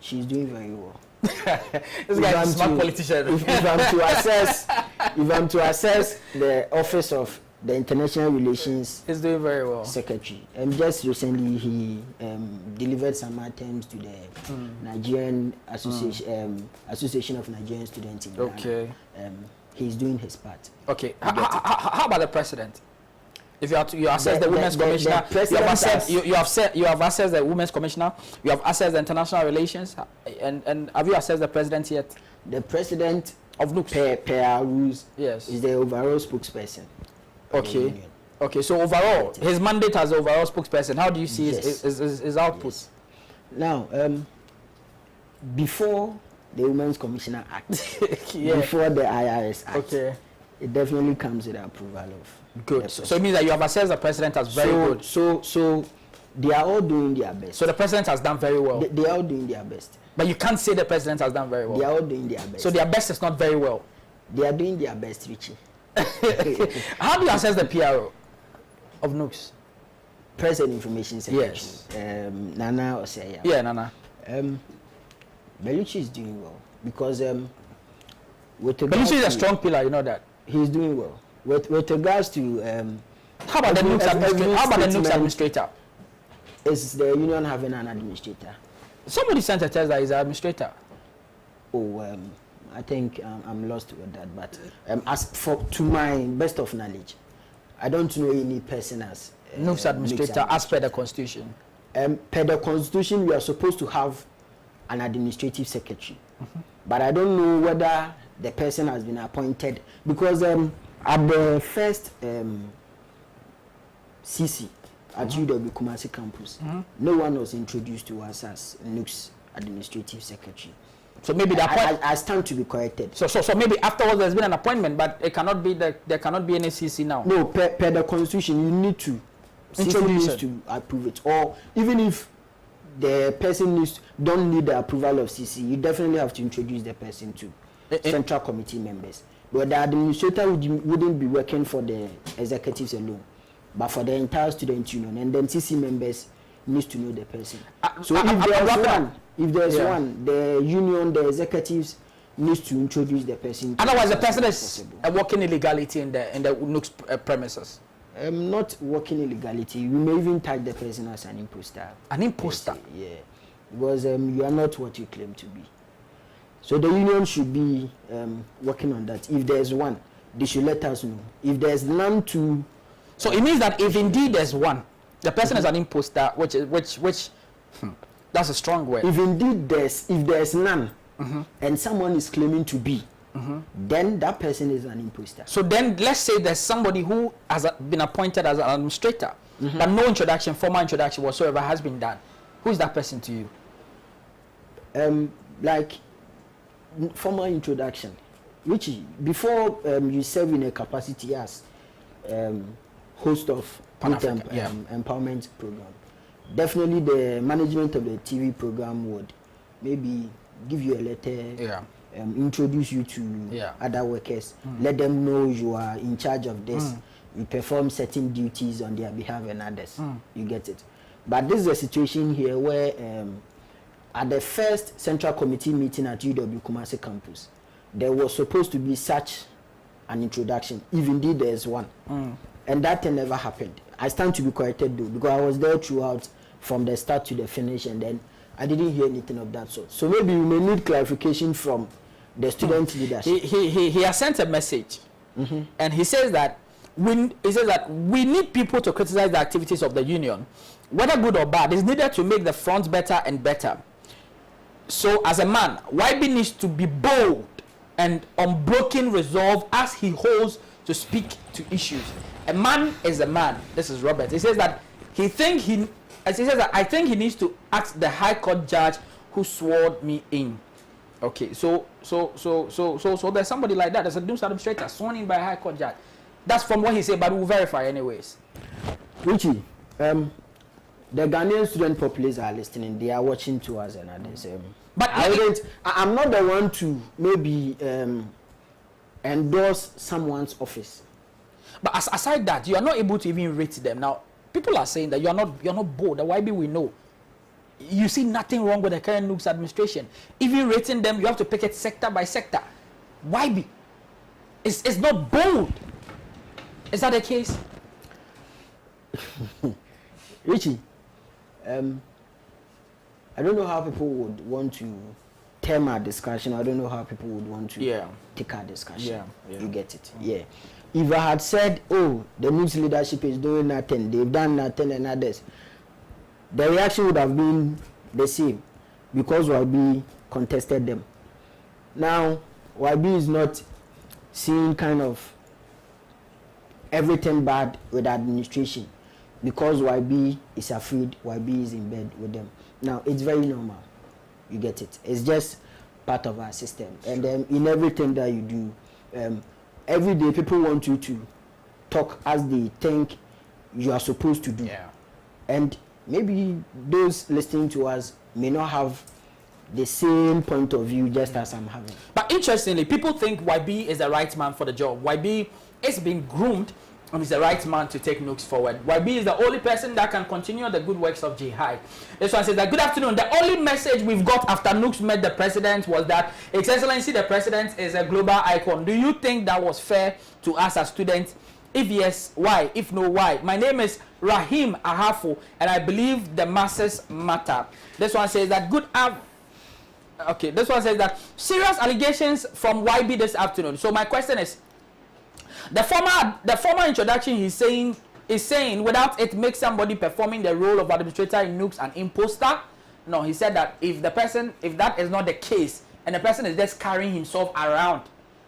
she's doing very well. This guy is a smart politician. If I'm to assess the office of the International Relations He's doing very well. Secretary, just recently he delivered some items to the Nigerian Association of Nigerian Students in Ghana. Okay. He's doing his part. Okay. How about the president? If you assess the Women's Commissioner, you have assessed the Women's Commissioner, you have assessed the International Relations, and have you assessed the president yet? The president Of NUCS. per our rules, Yes. is the overall spokesperson. of the Okay. union. Okay. So overall, his mandate as overall spokesperson, how do you see his output? Yes. Now, before the Women's Commissioner Act, Yeah. before the IRS Act, Okay. it definitely comes with the approval of Good. the So it means that you have assessed the president as very good. So they are all doing their best. So the president has done very well. They are all doing their best. But you can't say the president has done very They well. are all doing their best. So their best is not very well. They are doing their best, Richie. How do you assess the PRO of NUCS? Press and Information Secretary. Yes. Nana Osaya. Yeah, Nana. Bellucci is doing well because with But regards you see a to- strong pillar, you know that. He's doing well. With regards to How about the every- NUCS every administrator? How about the NUCS statement- administrator? is the union having an administrator? Somebody sent a test that he's an administrator. Oh, I think I'm lost with that. But as for to my best of knowledge, I don't know any person as NUCS administrator as per the constitution. Per the constitution, we are supposed to have an administrative secretary, but I don't know whether the person has been appointed because at the first CC at UW Kumasi campus, no one was introduced to us as NUCS administrative secretary. So maybe the appointment. I stand to be corrected. So maybe afterwards there's been an appointment, but it cannot be there cannot be any CC now. No, per the constitution, you need to Introduce CC it. needs to approve it, or even if the person don't need the approval of CC, you definitely have to introduce the person to central committee members. But the administrator wouldn't be working for the executives alone, but for the entire student union, and then CC members needs to know the person. So if there's one, the union, the executives needs to introduce the person. Otherwise, the person is working illegality in the NUCS premises. Not working illegality. We may even tag the person as an imposter. An imposter. Yeah, because you are not what you claim to be. So the union should be working on that. If there's one, they should let us know. If there's none to, So it means that if indeed there's one, the person is an imposter, which that's a strong word. if indeed there's none, and someone is claiming to be, then that person is an imposter. So then let's say there's somebody who has been appointed as an administrator, but no introduction, formal introduction whatsoever has been done. Who is that person to you? Like formal introduction, which before you serve in a capacity as host of Pan-African, empowerment program, definitely the management of the TV program would maybe give you a letter, introduce you to other workers, let them know you are in charge of this, you perform certain duties on their behalf and others. You get it. But this is a situation here where at the first central committee meeting at UW Kumasi campus, there was supposed to be such an introduction, if indeed there's one. And that thing never happened. I stand to be corrected though, because I was there throughout from the start to the finish, and then I didn't hear anything of that sort. So maybe we may need clarification from the student leadership. He has sent a message, and he says that we need people to criticize the activities of the union, whether good or bad, is needed to make the front better and better. So, as a man, YB needs to be bold and unbroken resolve as he holds to speak to issues. A man is a man. This is Robert. He says that I think he needs to ask the High Court judge who swore me in. Okay, so there's somebody like that. There's a news administrator sworn in by a High Court judge. That's from what he said, but we'll verify anyways. Richie, the Ghanaian student populace are listening. They are watching to us and others. But I'm not the one to maybe endorse someone's office. But aside that, you are not able to even rate them. Now, people are saying that you're not bold. The YB we know. You see nothing wrong with the current Nooks administration. Even rating them, you have to pick it sector by sector. YB, it's not bold. Is that the case? Richie, I don't know how people would want to term our discussion. I don't know how people would want to take our discussion. Yeah. You get it? Yeah. If I had said, oh, the Nooks leadership is doing nothing, they've done nothing and others, the reaction would have been the same because YB contested them. Now, YB is not seeing kind of everything bad with the administration because YB is afraid, YB is in bed with them. Now, it's very normal. You get it? It's just part of our system. And then in everything that you do, every day people want you to talk as they think you are supposed to do. Yeah. And maybe those listening to us may not have the same point of view just as I'm having. But interestingly, people think YB is the right man for the job. YB is being groomed and is the right man to take Nooks forward. YB is the only person that can continue the good works of Jihad. This one says that, good afternoon. The only message we've got after Nooks met the president was that His Excellency the President is a global icon. Do you think that was fair to us as students? If yes, why? If no, why? My name is Rahim Ahafo, and I believe the masses matter. This one says that this one says that serious allegations from YB this afternoon. So my question is, the former introduction is saying without it makes somebody performing the role of administrator in Nooks an imposter. No, he said that if that is not the case and the person is just carrying himself around,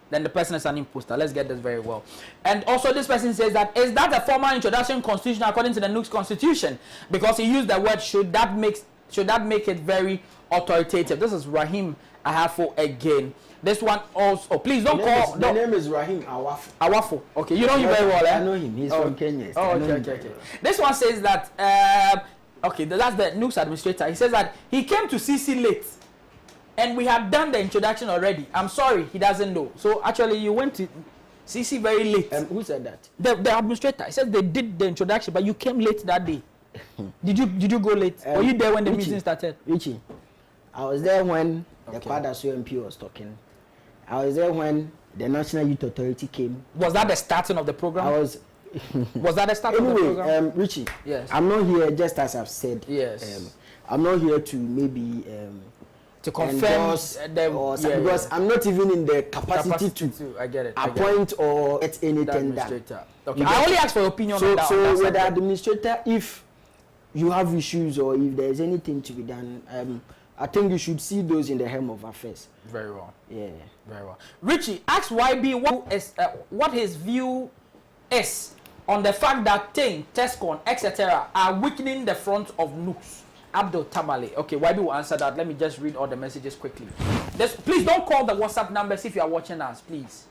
then the person is an imposter. Let's get this very well. And also this person says that, is that a formal introduction constitutional according to the Nooks constitution? Because he used the word should that make it very authoritative. This is Rahim Ahafo again. This one also, please don't call. The name is Rahim Awafo. Awafo. Okay, you know him very well, eh? I know him. He's from Kenya. Oh, okay. This one says that, okay, that's the Nooks administrator. He says that he came to CC late. And we had done the introduction already. I'm sorry, he doesn't know. So actually, you went to CC very late. Who said that? The administrator. He said they did the introduction, but you came late that day. Did you go late? Were you there when the meeting started? Richie, I was there when the Kwadaso MP was talking. I was there when the National Youth Authority came. Was that the starting of the program? Was that the start of the program? Richie. Yes. I'm not here just as I've said. Yes. I'm not here to maybe. To confirm them, because I'm not even in the capacity to I get it, appoint or get anything done. Okay. I only ask for your opinion on that. So with the administrator, if you have issues or if there's anything to be done, I think you should see those in the helm of affairs. Very well. Yeah. Very well. Richie, ask YB what his view is on the fact that Ting, Tescon, etc. are weakening the front of Nooks. Abdul Tamale. Okay, YB will answer that. Let me just read all the messages quickly. Please don't call the WhatsApp numbers if you are watching us, please.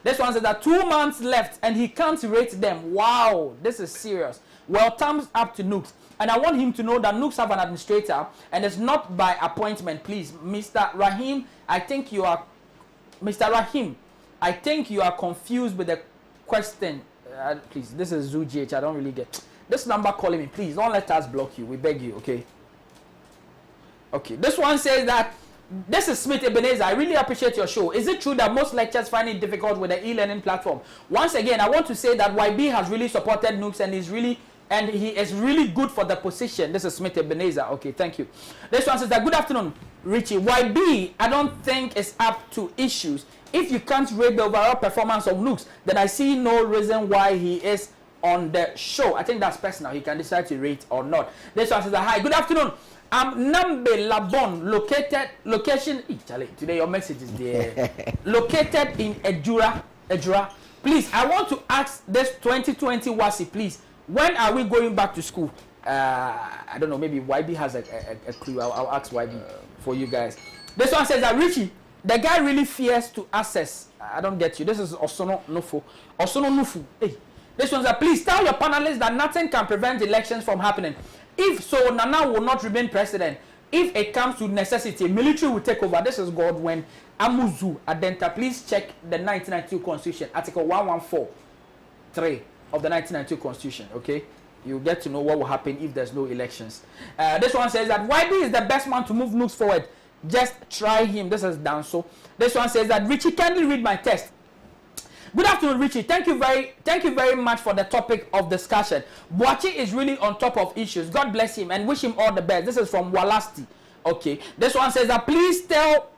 This one says that 2 months left and he can't rate them. Wow, this is serious. Well, thumbs up to Nooks. And I want him to know that Nooks have an administrator and it's not by appointment, please. Mr. Rahim, I think you are confused with the question. Please, this is ZooGH. I don't really get this number calling me. Please don't let us block you. We beg you, okay? Okay, this one says that this is Smith Ebenezer. I really appreciate your show. Is it true that most lecturers find it difficult with the e-learning platform? Once again, I want to say that YB has really supported Nooks and he is really good for the position. This is Smith Ebenezer. Okay, thank you. This one says that, good afternoon. Richie, YB, I don't think it's up to issues. If you can't rate the overall performance of Nooks, then I see no reason why he is on the show. I think that's personal. He can decide to rate or not. This one says, hi, good afternoon. I'm Nambe Labon, location. Charlie, today your message is there. Located in Ejura. Please, I want to ask this 2020 Wasi, please. When are we going back to school? I don't know. Maybe YB has a clue. I'll ask YB for you guys. This one says that Richie, the guy really fears to access. I don't get you. This is Osono Nufu. Osono Nufu. Hey, this one says, please tell your panelists that nothing can prevent elections from happening. If so, Nana will not remain president. If it comes to necessity, military will take over. This is Godwin Amuzu Adenta. Please check the 1992 Constitution, Article 114.3 of the 1992 Constitution. Okay, you get to know what will happen if there's no elections. This one says that YB is the best man to move Nooks forward. Just try him. This is Danso. This one says that Richie, kindly read my test. Good afternoon, Richie. Thank you very much for the topic of discussion. Boachi is really on top of issues. God bless him and wish him all the best. This is from Walasti. Okay. This one says that please tell.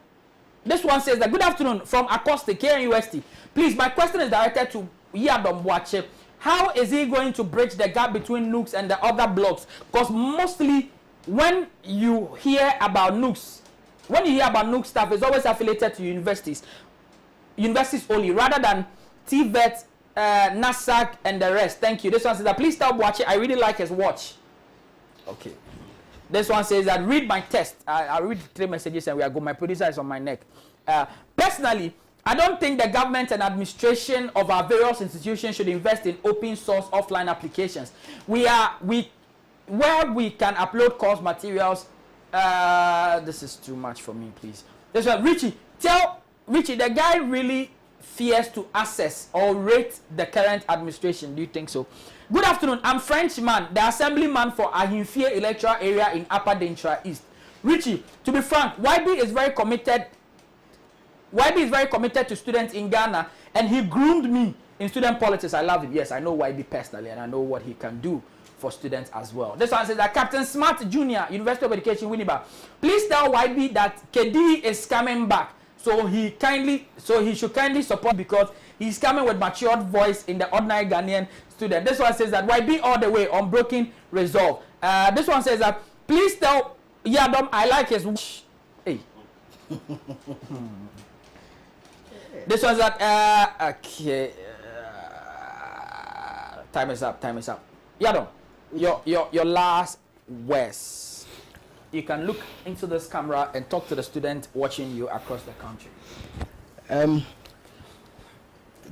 This one says that good afternoon from Acoustic here in UST. Please, my question is directed to Yadom Boachi. How is he going to bridge the gap between Nooks and the other blocks? Because mostly when you hear about Nooks, stuff, it's always affiliated to universities only, rather than TVET, NASAC, and the rest. Thank you. This one says that please tell Boachi I really like his watch. Okay. This one says that read my test. I'll read 3 messages and we are good. My producer is on my neck. Personally, I don't think the government and administration of our various institutions should invest in open source offline applications. Where we can upload course materials. This is too much for me, please. This one, Richie, tell Richie, the guy really fears to assess or rate the current administration. Do you think so? Good afternoon. I'm Frenchman, the assemblyman for Ahimfie electoral area in Upper Dentra East. Richie, to be frank, YB is very committed to students in Ghana, and he groomed me in student politics. I love him. Yes, I know YB personally, and I know what he can do for students as well. This one says that Captain Smart Jr., University of Education, Winnipeg, please tell YB that KD is coming back. So he should kindly support because he's coming with matured voice in the ordinary Ghanaian student. This one says that YB all the way, unbroken resolve. This one says that please tell Yadom I like his. Hey. This one's that okay. Time is up. Yadom, your last words. You can look into this camera and talk to the student watching you across the country.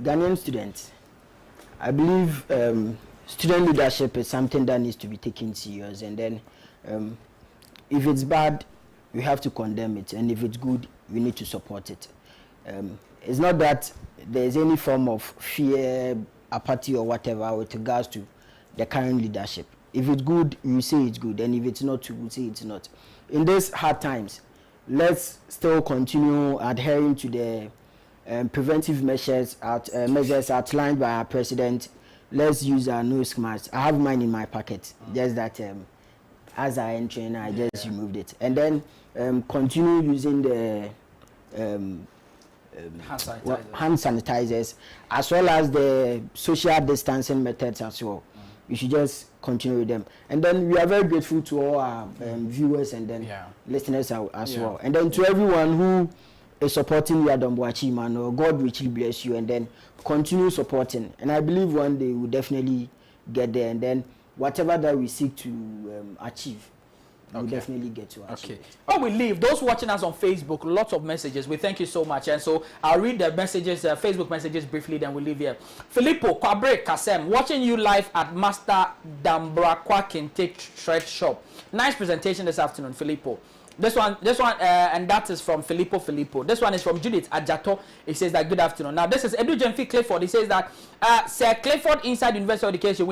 Ghanaian students, I believe student leadership is something that needs to be taken serious, and then if it's bad, we have to condemn it, and if it's good, we need to support it. It's not that there's any form of fear, apathy, or whatever with regards to the current leadership. If it's good, you say it's good, and if it's not, you say it's not. In these hard times, let's still continue adhering to the preventive measures outlined by our president. Let's use our nose masks. I have mine in my pocket, just that as I entered, I just removed it. And then continue using the hand sanitizers, as well as the social distancing methods as well. You should just continue with them. And then we are very grateful to all our viewers and then listeners as well. And then to everyone who is supporting Yadom Boachi, man, God richly bless you, and then continue supporting. And I believe one day we'll definitely get there, and then whatever that we seek to achieve, we'll definitely get to achieve. Okay. Oh, we leave. Those watching us on Facebook, lots of messages. We thank you so much. And so I'll read the messages, Facebook messages briefly, then we'll leave here. Filippo Kwabre Kasem, watching you live at Master Dambrakwa Kente Thread Shop. Nice presentation this afternoon, Filippo. This one, and that is from Filippo. This one is from Judith Ajato. It says that good afternoon. Now, this is Edu Jemfi Clifford. He says that Sir Clifford inside University of Education,